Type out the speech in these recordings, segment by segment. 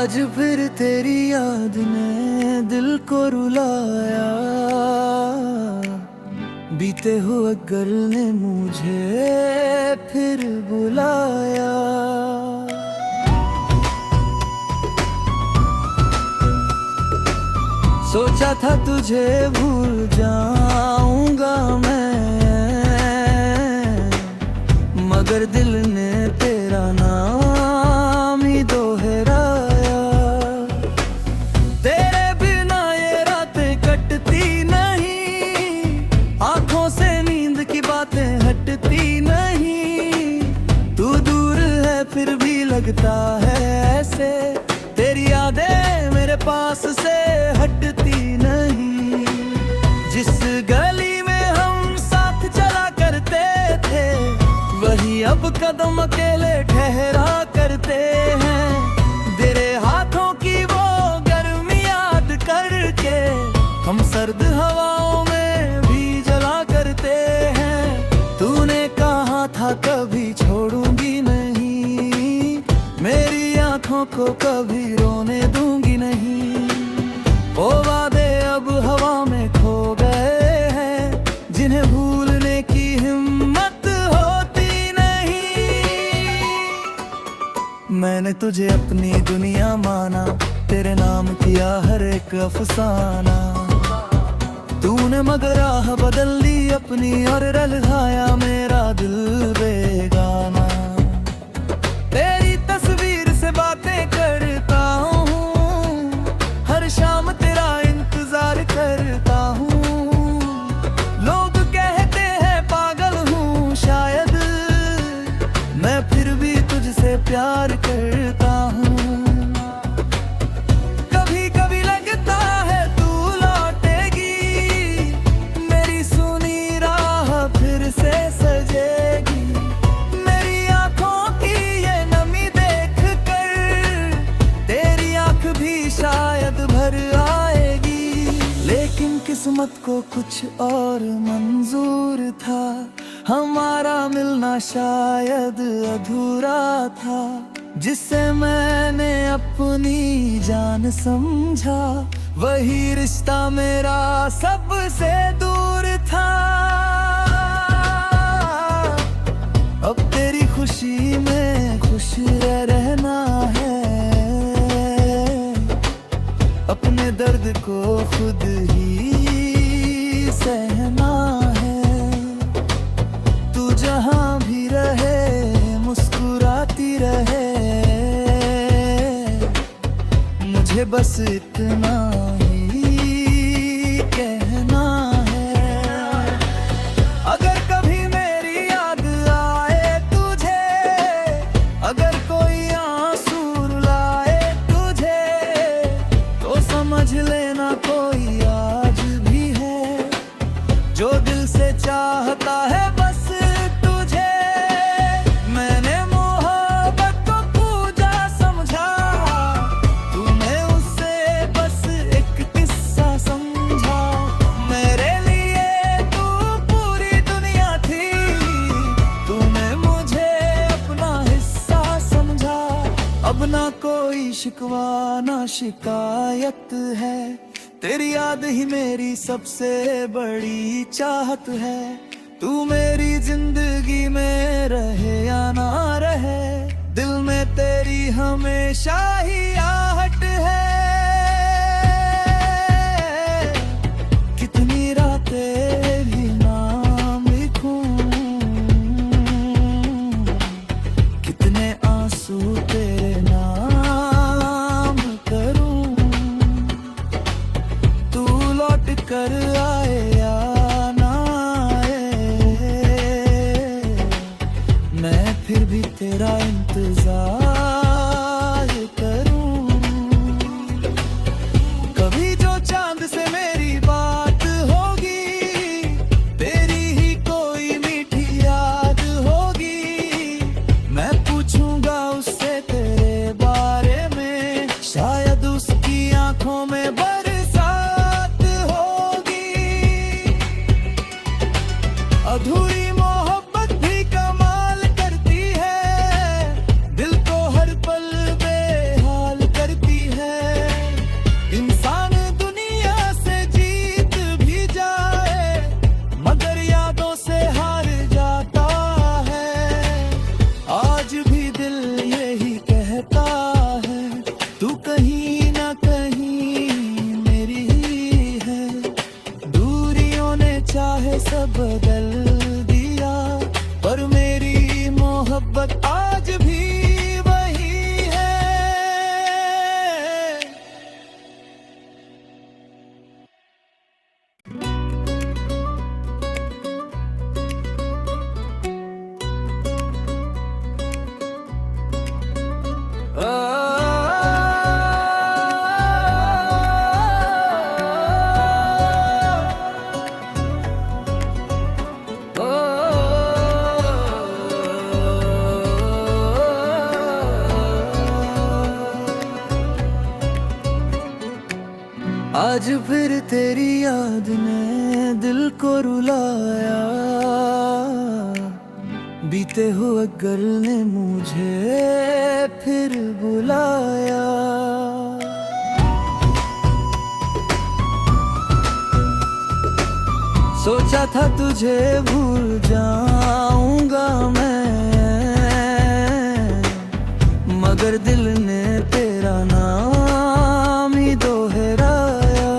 आज फिर तेरी याद ने दिल को रुलाया, बीते हुए कल ने मुझे फिर बुलाया। सोचा था तुझे भूल जाऊंगा मैं, मगर दिल ने तेरा नाम ही दोहराया। तेरे बिना ये रातें कटती नहीं, आंखों से नींद की बातें हटती नहीं। तू दूर है फिर भी लगता है ऐसे, तेरी यादें मेरे पास से हटती नहीं। जिस गली में हम साथ चला करते थे, वही अब कदम अकेले ठहरा करते हैं। तेरे हाथों की वो गर्मी याद करके हम सर्द हवाओं में भी जला करते हैं। तूने कहा था कभी छोड़ूंगी नहीं, मेरी आंखों को कभी रोने दूंगी नहीं। वो वादे अब हवा में खो गए हैं, जिन्हें भूलने की हिम्मत होती नहीं। मैंने तुझे अपनी दुनिया माना, तेरे नाम किया हर एक अफसाना। तूने मगर राह बदल ली अपनी और रलहाया मेरा दिल बेगाना। तेरी तस्वीर से बातें करता हूँ, हर शाम तेरा इंतजार करता हूँ। लोग कहते हैं पागल हूँ शायद, मैं फिर भी तुझसे प्यार करता हूँ। कभी कभी लगता है तू लौटेगी, मेरी सुनी राह फिर से सजेगी। मेरी आंखों की ये नमी देख कर तेरी आंख भी शायद भर आएगी। लेकिन किस्मत को कुछ और मंजूर था, हमारा मिलना शायद अधूरा था। जिसे मैंने अपनी जान समझा, वही रिश्ता मेरा सबसे दूर था। अब तेरी खुशी में खुश रहना है, अपने दर्द को खुद ही सहना है। तू जहां भी रहे मुस्कुराती रहे, मुझे बस इतना ही कहना है। अगर कभी मेरी याद आए तुझे, अगर कोई आंसू रुलाए तुझे, तो समझ लेना कोई आज भी है, जो दिल से चाहता है बस तुझे। मैंने मोहब्बत को पूजा समझा, तूने उसे बस एक किस्सा समझा। मेरे लिए तू पूरी दुनिया थी, तूने मुझे अपना हिस्सा समझा। अब ना कोई शिकवा ना शिकायत है, तेरी याद ही मेरी सबसे बड़ी चाहत है। तू मेरी जिंदगी में रहे या ना रहे, दिल में तेरी हमेशा ही आहट है। कितनी रातें भी नाम लिखूं, कितने आंसू तेरे नाम करूं। तू लौट कर आए या ना आए, मैं फिर भी तेरा इंतजार करूं। कभी जो चांद से मेरी बात होगी, तेरी ही कोई मीठी याद होगी। मैं पूछूंगा उससे तेरे बारे में, शायद उसकी आंखों में बरसात होगी। अधूरी मोहब्बत भी कमाल करती है, दिल को हर पल बेहाल करती बदल दिया, पर मेरी मोहब्बत आज भी वही है। आज फिर तेरी याद ने दिल को रुलाया, बीते हुए कल ने मुझे फिर बुलाया। सोचा था तुझे भूल जाऊंगा मैं, मगर दिल ने तेरा नाम ही दोहराया।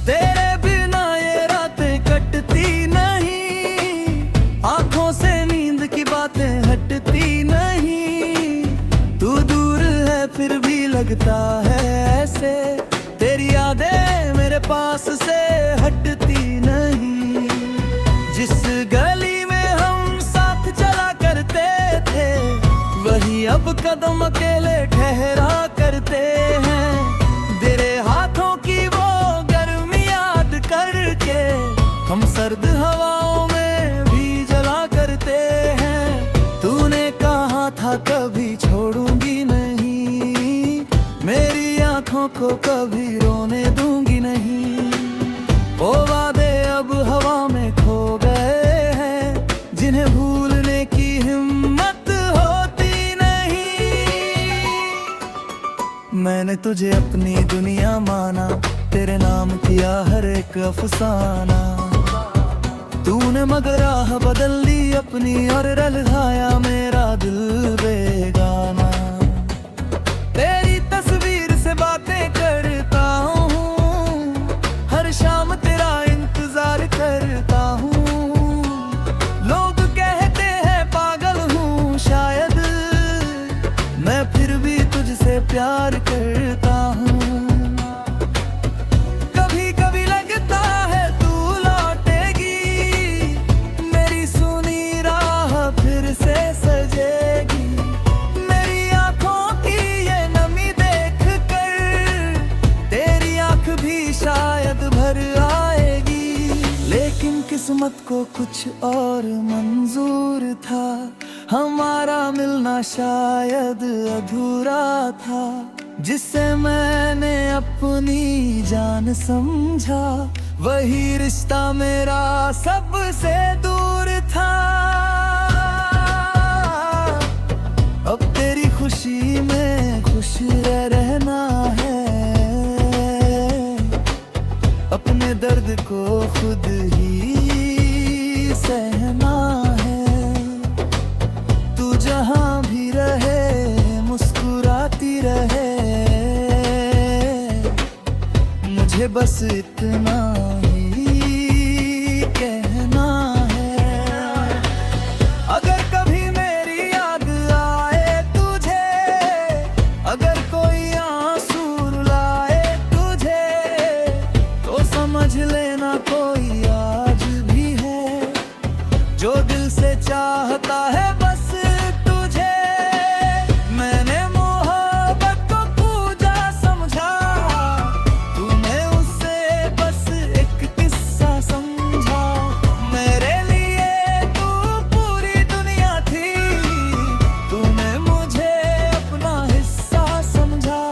तेरे बिना ये रातें कटती नहीं, आंखों से नींद की बातें हटती नहीं। तू दूर है फिर भी लगता है ऐसे, तेरी यादें मेरे पास से हटती नहीं। जिस गली में हम साथ चला करते थे, वही अब कदम अकेले ठहरा करते हैं। तेरे हाथों की वो गर्मी याद करके हम सर्द हवाओं में भी जला करते हैं। तूने कहा था कभी छोड़ूंगी नहीं, मेरी आंखों को कभी रोने दूंगी नहीं। वो वादे अब हवा में खो गए हैं, जिन्हें भूलने की हिम्मत होती नहीं। मैंने तुझे अपनी दुनिया माना, तेरे नाम किया हर एक अफसाना। तूने मगर राह बदल ली अपनी और रलझाया मेरा दिल बेगाना। तेरी तस्वीर से बातें करता हूँ, हर शाम तेरा इंतजार करता हूँ। लोग कहते हैं पागल हूँ शायद, मैं फिर भी तुझसे प्यार करता हूँ। कभी कभी लगता है तू लौटेगी, मेरी सुनी राह फिर से सजेगी। मेरी आंखों की ये नमी देख कर तेरी आंख भी शायद भर आएगी। लेकिन किस्मत को कुछ और मंजूर था, हमारा मिलना शायद अधूरा था। जिसे मैंने अपनी जान समझा, वही रिश्ता मेरा सबसे दूर था। अब तेरी खुशी में खुश रहना है, अपने दर्द को खुद ही सहना है। तू जहां भी रहे मुस्कुराती रहे, मुझे बस इतना ही कहना है। अगर कभी मेरी याद आए तुझे, अगर कोई आंसू रुलाए तुझे, तो समझ लेना कोई आज भी है, जो दिल से चाहता है बस तुझे। मैंने मोहब्बत को पूजा समझा, तूने उसे बस एक किस्सा समझा। मेरे लिए तू पूरी दुनिया थी, तूने मुझे अपना हिस्सा समझा।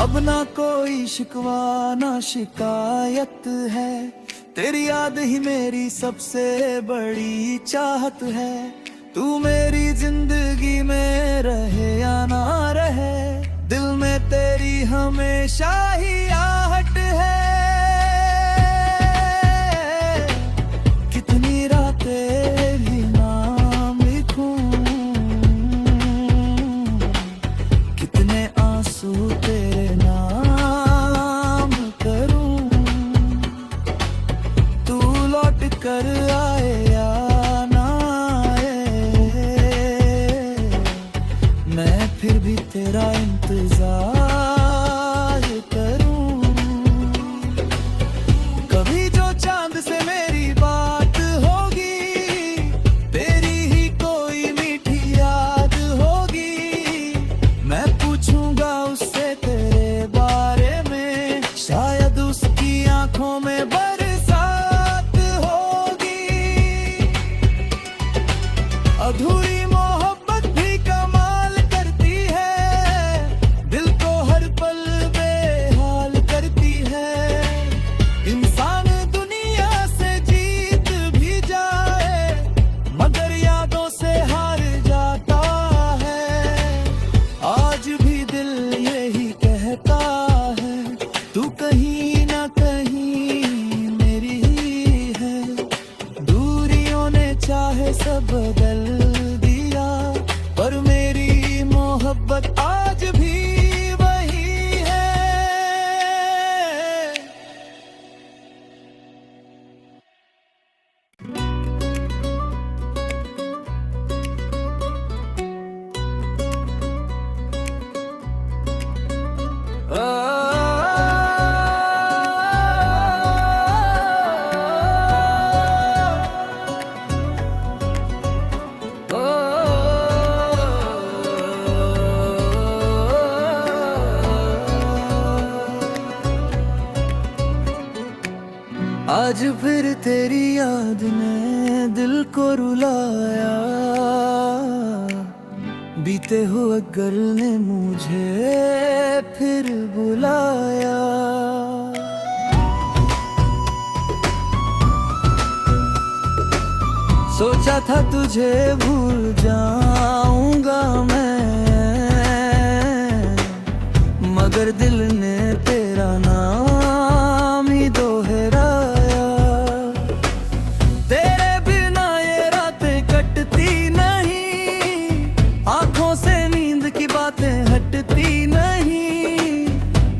अब ना कोई शिकवा ना शिकायत है, तेरी याद ही मेरी सबसे बड़ी चाहत है। तू मेरी जिंदगी में रहे या ना रहे, दिल में तेरी हमेशा ही आहट है। कितनी रातें भी नाम लिखूं, कितने आंसू तेरे नाम करूं। तू लौट तू कहीं ना कहीं मेरी ही है। दूरियों ने चाहे सब बदल दिया, पर मेरी मोहब्बत आज भी वही है। आज फिर तेरी याद ने दिल को रुलाया, बीते हुए कल ने मुझे फिर बुलाया। सोचा था तुझे भूल जाऊंगा मैं, मगर दिल ने तेरा नाम ही दोहराया। तेरे बिना ये रातें कटती नहीं, आंखों से नींद की बातें हटती नहीं।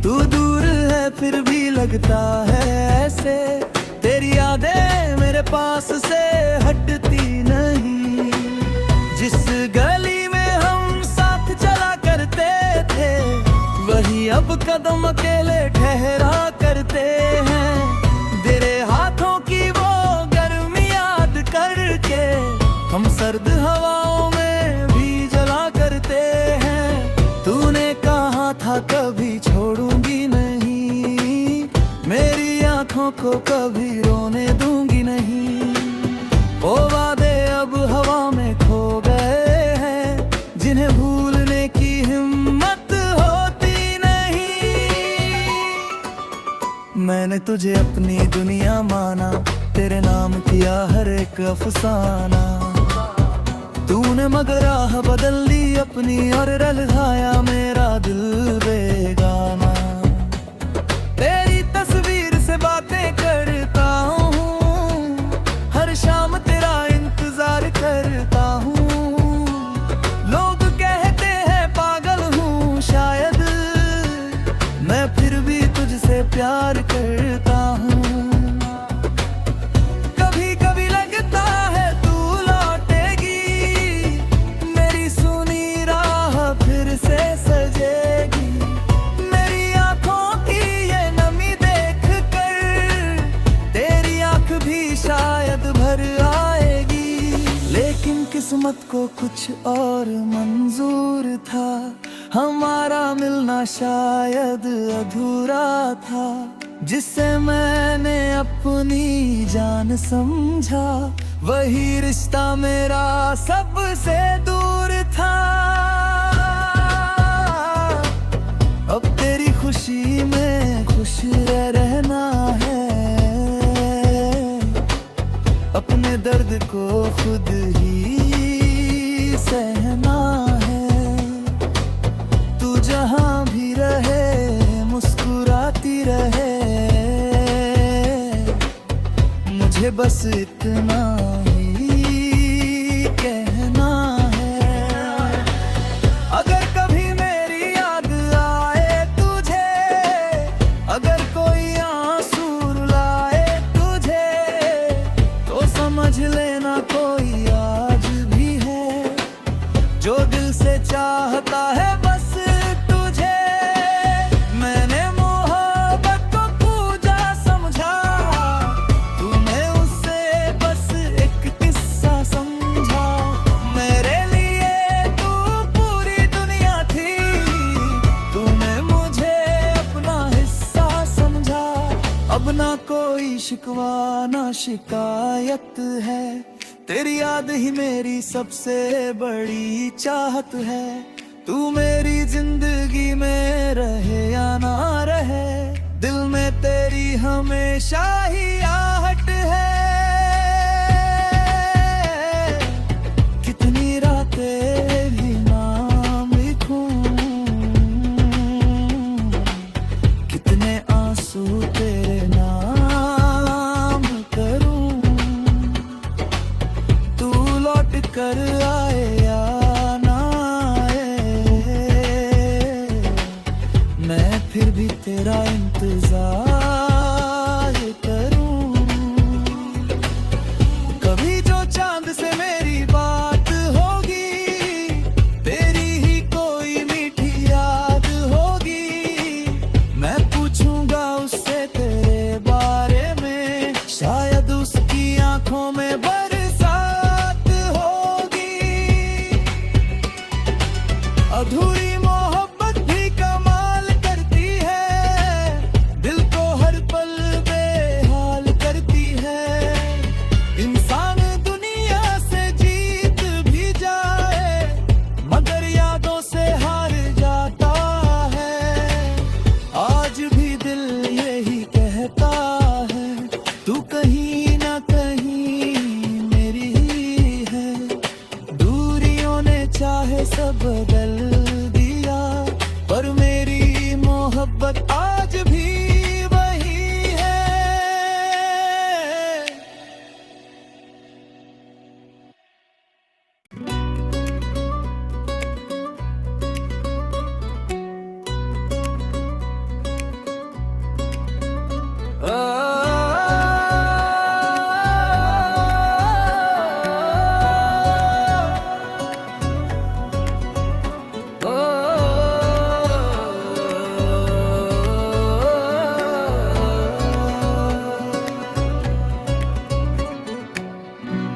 तू दूर है फिर भी लगता है ऐसे, तेरी यादें मेरे पास से हटती नहीं। जिस गली में हम साथ चला करते थे, वही अब कदम अकेले ठहरा करते हैं। तेरे हाथों की वो गर्मी याद करके हम सर्द हवाओं में भी जला करते हैं। तूने कहा था कभी छोड़ूंगी नहीं, मेरी आंखों को कभी रोने दूंगी नहीं। वो वादे अब हवा में खो गए हैं, जिन्हें भूलने की हिम्मत होती नहीं। मैंने तुझे अपनी दुनिया माना, तेरे नाम किया हर एक अफसाना। तूने मगर राह बदल दी अपनी और रलझाया मेरा दिल बेगाना। तेरी तस्वीर से बातें करता हूँ, हर शाम तेरा इंतजार करता हूँ। लोग कहते हैं पागल हूँ शायद, मैं फिर भी तुझसे प्यार करता हूँ। कभी कभी लगता है तू लौटेगी, मेरी सुनी राह फिर से सजेगी। मेरी आंखों की ये नमी देख कर तेरी आंख भी शायद भर आएगी। लेकिन किस्मत को कुछ और मंजूर था, हमारा मिलना शायद अधूरा था। जिसे मैंने अपनी जान समझा, वही रिश्ता मेरा सबसे दूर था। अब तेरी खुशी में खुश रहना है, अपने दर्द को खुद ही सहना है। तू जहां भी रहे मुस्कुराती रहे, मुझे बस इतना ही कहना है। अगर कभी मेरी याद आए तुझे, अगर कोई आंसू रुलाए तुझे, तो समझ लेना कोई आज भी है, जो दिल से चाहता है बस तुझे। मैंने मोहब्बत को पूजा समझा, तूने उसे बस एक किस्सा समझा। मेरे लिए तू पूरी दुनिया थी, तूने मुझे अपना हिस्सा समझा। अब ना कोई शिकवा ना शिकायत है, तेरी याद ही मेरी सबसे बड़ी चाहत है। तू मेरी जिंदगी में रहे या ना रहे, दिल में तेरी हमेशा ही आहट है। कितनी रातें भी नाम लिखूं, कितने आंसू तेरे नाम करूं। तू लौट कर आए या ना आए, मैं फिर भी तेरा इंतजार करूं। कभी जो चांद से मेरी बात होगी, तेरी ही कोई मीठी याद होगी, मैं पूछूंगा उससे तेरे बारे में, शायद उसकी आंखों में बरसात होगी। अधूरी मोहब्बत भी कमाल करती है, दिल को हर पल बेहाल करती है। इंसान दुनिया से जीत भी जाए, मगर यादों से हार जाता है। आज भी दिल यही कहता है, तू कहीं ना कहीं मेरी ही है। दूरियों ने चाहे सब बदल दिया, पर मेरी मोहब्बत आज भी वही है।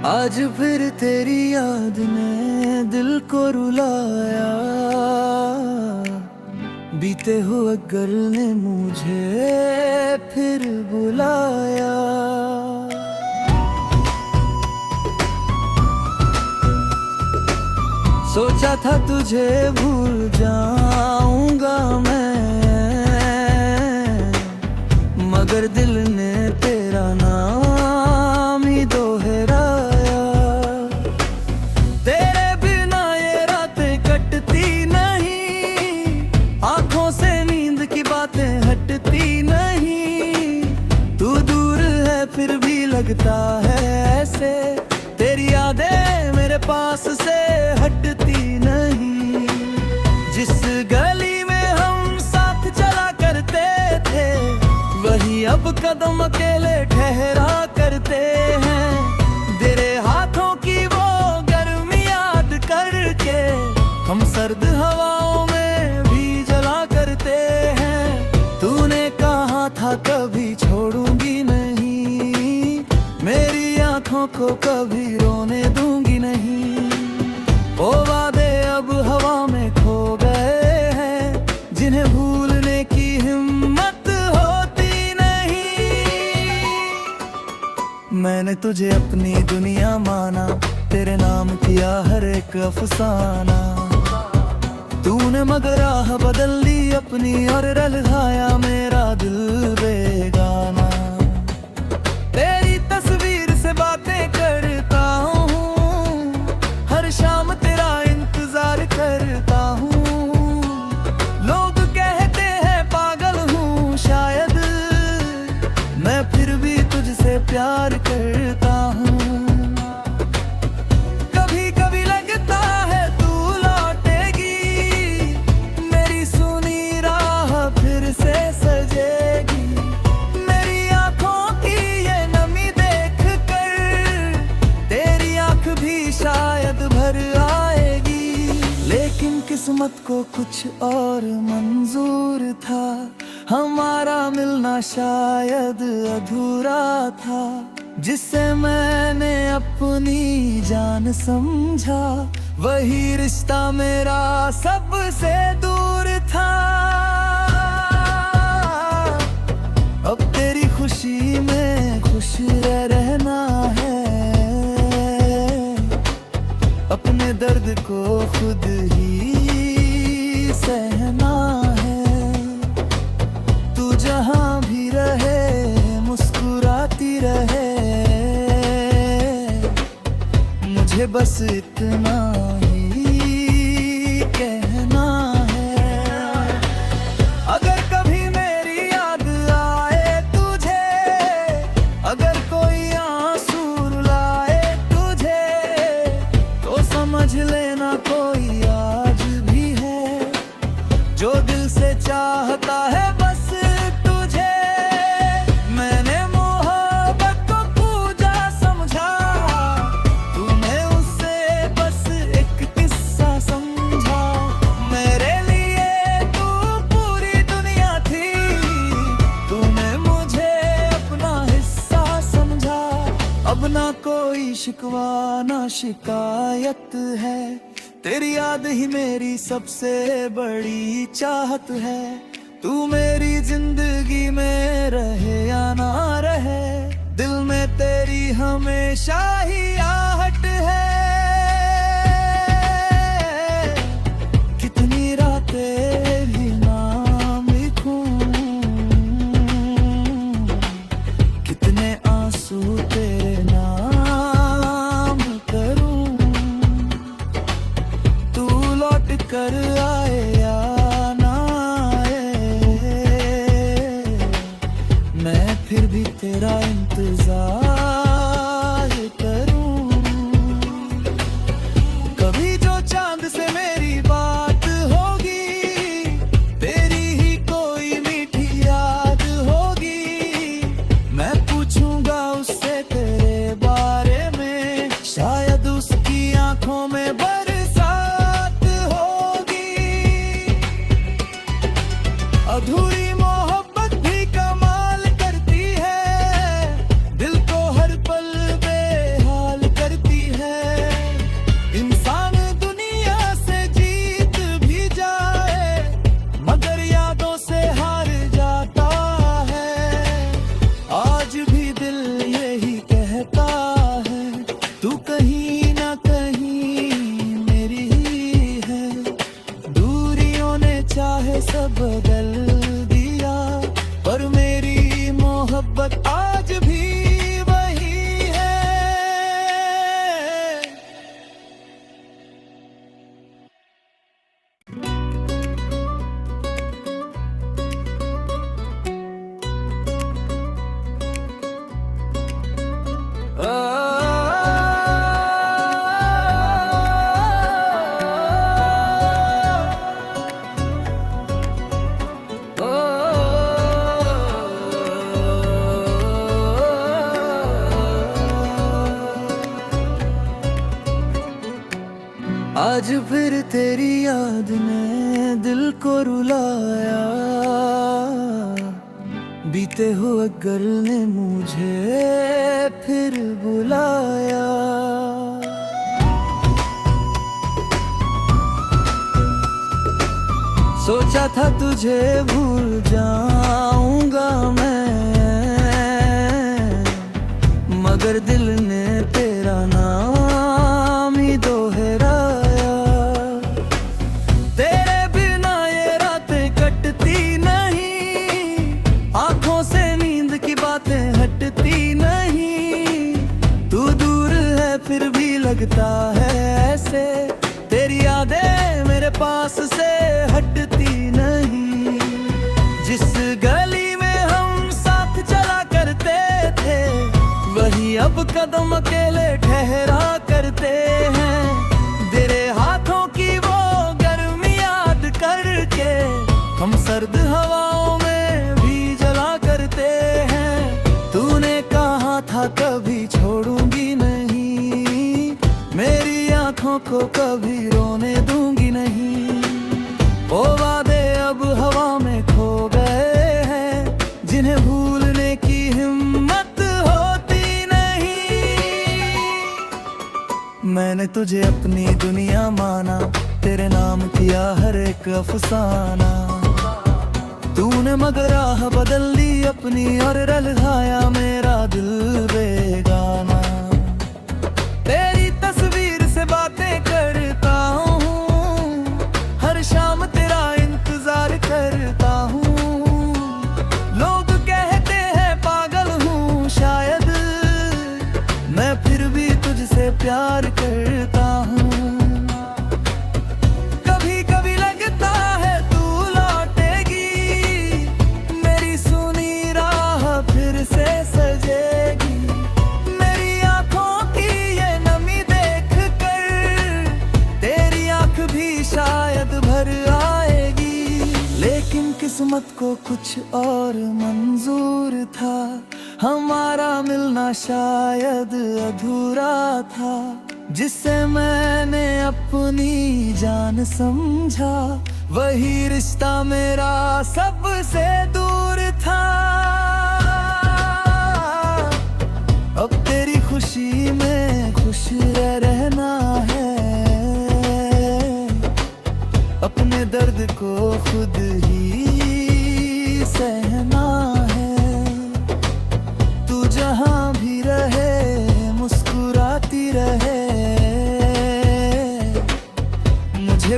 आज फिर तेरी याद ने दिल को रुलाया, बीते हुए गल ने मुझे फिर बुलाया। सोचा था तुझे भूल जाऊंगा मैं, मगर दिल ने तेरा नाम ही दोहराया। तेरे बिना ये रातें कटती नहीं, आंखों से नींद की बातें हटती नहीं। तू दूर है फिर भी लगता है ऐसे, तेरी यादें मेरे पास से हटती नहीं। जिस गली में हम साथ चला करते थे, वही अब कदम अकेले ठहरा करते हैं। तेरे हाथों की वो गर्मी याद करके, हम सर्द हवाओं में भी जला करते हैं। तूने कहा था कभी छोड़ूंगी नहीं, मेरी आंखों को कभी रोने दूंगी नहीं। वो वादे अब हवा में खो गए हैं, जिन्हें भूलने की हिम्मत होती नहीं। मैंने तुझे अपनी दुनिया माना, तेरे नाम किया हर एक अफसाना। तूने मगर राह बदल दी अपनी और रलगाया मेरा दिल बेगाना। तेरी तस्वीर से बातें करता हूँ, हर शाम तेरा इंतजार करता हूँ। लोग कहते हैं पागल हूँ शायद, मैं फिर भी तुझसे प्यार करता हूँ। कभी कभी लगता है तू लौटेगी, मेरी सुनी राह फिर से सजेगी। मेरी आंखों की ये नमी देख कर, तेरी आंख भी शायद भर आएगी। लेकिन किस्मत को कुछ और मंजूर था, हमारा मिलना शायद अधूरा था। जिसे मैंने अपनी जान समझा, वही रिश्ता मेरा सबसे दूर था। अब तेरी खुशी में खुश रहना है, अपने दर्द को खुद ही सहना है। तू जहां भी रहे मुस्कुराती रहे, मुझे बस इतना ही कहना है। अगर कभी मेरी याद आए शिकवा ना शिकायत है। तेरी याद ही मेरी सबसे बड़ी चाहत है। तू मेरी जिंदगी में रहे या ना रहे, दिल में तेरी हमेशा ही आहट है। कितनी रातें भी नाम लिखूं, कितने आंसू तेरे नाम करूं, तू लौट कर आए या ना आए, मैं फिर भी तेरा इंतजार करूं। कभी जो चांद से मेरी बात होगी, तेरी ही कोई मीठी याद होगी, मैं पूछूंगा उससे तेरे बारे में, शायद उसकी आंखों में बरसात होगी। अधूरी मोहब्बत भी कमाल करती है, दिल को हर पल बेहाल करती है। इंसान दुनिया से जीत भी जाए, मगर यादों से हार जाता है। आज भी दिल यही कहता है, तू कहीं ना कहीं मेरी ही है। दूरियों ने चाहे सब बदल दिया, पर मेरी मोहब्बत आज भी वही है। आज फिर तेरी याद ने दिल को रुलाया, बीते हुए कल ने मुझे फिर बुलाया। सोचा था तुझे भूल जाऊंगा मैं, मगर दिल ने तेरा नाम ही दोहराया। तेरे बिना ये रातें कटती नहीं, आंखों से नींद की बातें हटती नहीं। तू दूर है फिर भी लगता है ऐसे, तेरी यादें मेरे पास से हटती नहीं। जिस गली में हम साथ चला करते थे, वही अब कदम अकेले ठहरा करते हैं। तेरे हाथों की वो गर्मी याद करके, हम सर्द हवाओं में भी जला करते हैं। तूने कहा था कभी छोड़ूंगी नहीं, मेरी आंखों को कभी रोने दूंगी नहीं। वो वादे अब हवा में खो गए हैं, जिन्हें भूलने की हिम्मत होती नहीं। मैंने तुझे अपनी दुनिया माना, तेरे नाम किया हर एक अफसाना। तूने मगर राह बदल दी अपनी और रलहाया मेरा दिल बेगाना। तेरी तस्वीर से बातें करता हूँ, हर शाम तेरा इंतजार करता हूँ। लोग कहते हैं पागल हूँ शायद, मैं फिर भी तुझसे प्यार करता हूँ। कभी कभी लगता है तू लौटेगी, मेरी सुनी राह फिर से सजेगी। मेरी आंखों की ये नमी देख कर, तेरी आंख भी शायद भर आएगी। लेकिन किस्मत को कुछ और मंजूर था, हमारा मिलना शायद अधूरा था। जिसे मैंने अपनी जान समझा, वही रिश्ता मेरा सबसे दूर था। अब तेरी खुशी में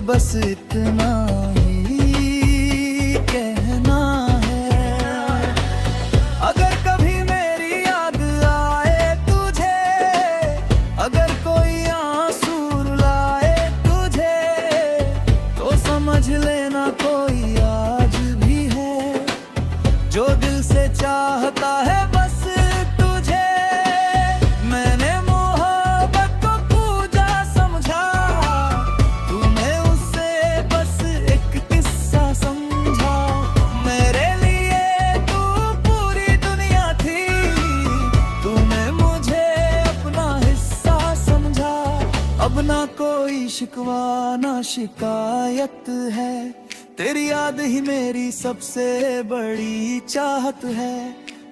बस इतना ही कहना है। अगर कभी मेरी याद आए तुझे, अगर कोई आंसू रुलाए तुझे, तो समझ लेना कोई आज भी है जो दिल से चाहता है बस तुझे। मैंने मोहब्बत को पूजा समझा, तूने उसे बस एक किस्सा समझा। मेरे लिए तू पूरी दुनिया थी, तूने मुझे अपना हिस्सा समझा। अब ना कोई शिकवा ना शिकायत है, तेरी याद ही मेरी सबसे बड़ी चाहत है।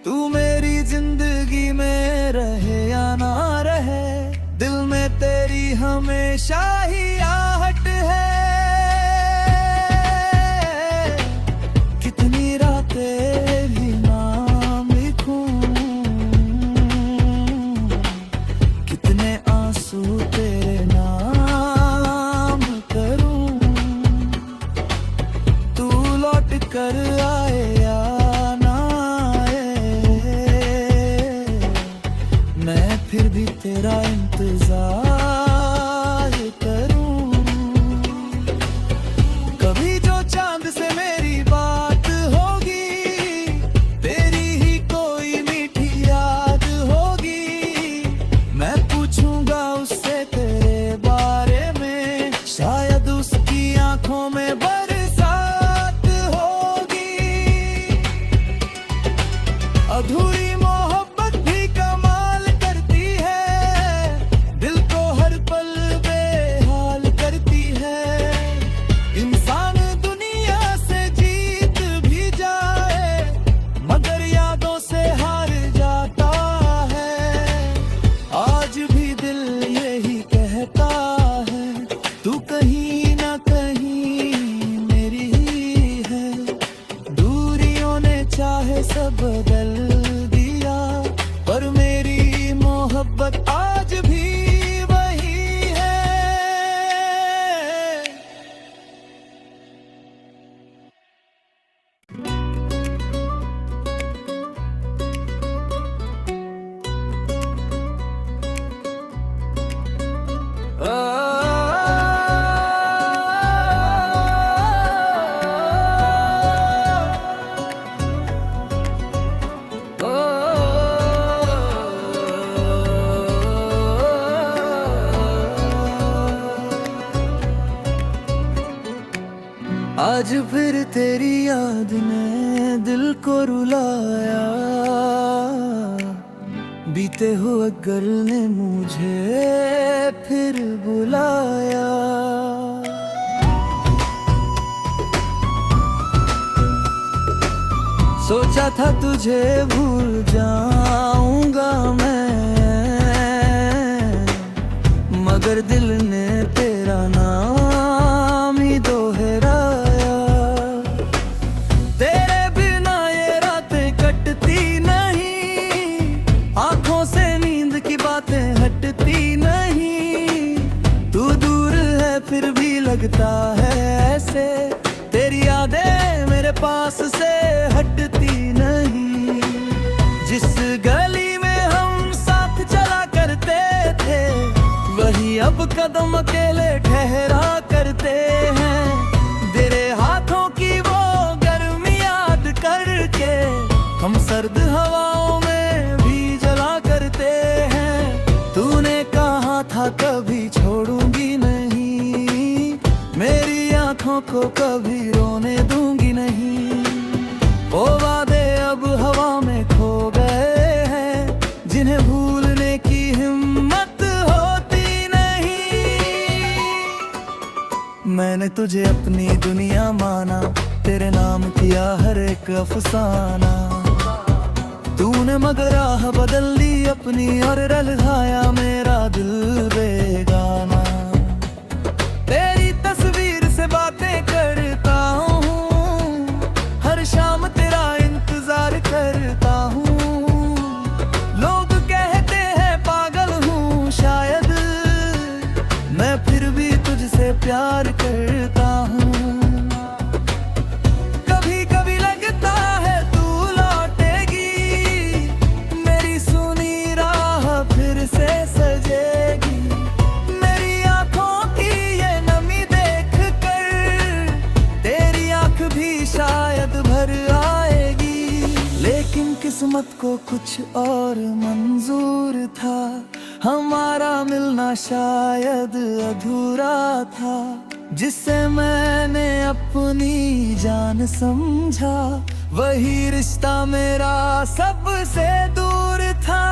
तू मेरी जिंदगी में रहे या ना रहे, दिल में तेरी हमेशा ही आहट है। कितनी रातें भी नाम लिखूं, कितने आंसू तेरे नाम करूं, तू लौट कर आए या ना आए, मैं फिर भी तेरा इंतजार करूं। कभी जो चांद से मेरी बात होगी, तेरी ही कोई मीठी याद होगी, मैं पूछूंगा उससे तेरे बारे में, शायद उसकी आंखों में बरसात होगी। अधूरी मोहब्बत भी कमाल करती है, दिल को हर पल बेहाल करती है। इंसान दुनिया से जीत भी जाए, मगर यादों से हार जाता है। आज भी दिल यही कहता है, तू कहीं ना कहीं मेरी ही है। दूरियों ने चाहे सब बदल दिया, पर मेरी मोहब्बत आज भी वही है। आज फिर तेरी याद ने दिल को रुलाया, बीते हुए कल ने मुझे फिर बुलाया। सोचा था तुझे भूल जाऊंगा मैं, मगर दिल ने तेरा नाम ही दोहराया। तेरे बिना ये रातें कटती नहीं, आंखों से नींद की बातें हटती नहीं। तू दूर है फिर भी लगता है ऐसे, तेरी यादें मेरे पास से हटती नहीं। जिस गली में हम साथ चला करते थे, वही अब कदम अकेले ठहरा करते हैं। तेरे हाथों की वो गर्मी याद करके, हम सर्द हवाओं में भी जला करते हैं। तूने कहा था कभी छोड़ूंगी नहीं, मेरी आंखों को कभी रोने दूंगी नहीं। वो वादे अब हवा में खो गए हैं, जिन्हें भूलने की हिम्मत होती नहीं। मैंने तुझे अपनी दुनिया माना, तेरे नाम किया हर एक अफसाना। तूने मगर राह बदल ली अपनी और रलहाया मेरा दिल बेगाना। तेरी तस्वीर से बातें करता हूँ, हर शाम तेरा इंतजार करता हूँ। लोग कहते हैं पागल हूँ शायद, मैं फिर भी तुझसे प्यार करता हूँ। कभी कभी लगता है तू लौटेगी, मेरी सुनी राह फिर से सजेगी। मेरी आंखों की ये नमी देख कर तेरी आंख भी शायद भर आएगी। लेकिन किस्मत को कुछ और मंजूर था, हमारा मिलना शायद अधूरा था। जिसे मैंने अपनी जान समझा, वही रिश्ता मेरा सबसे दूर था।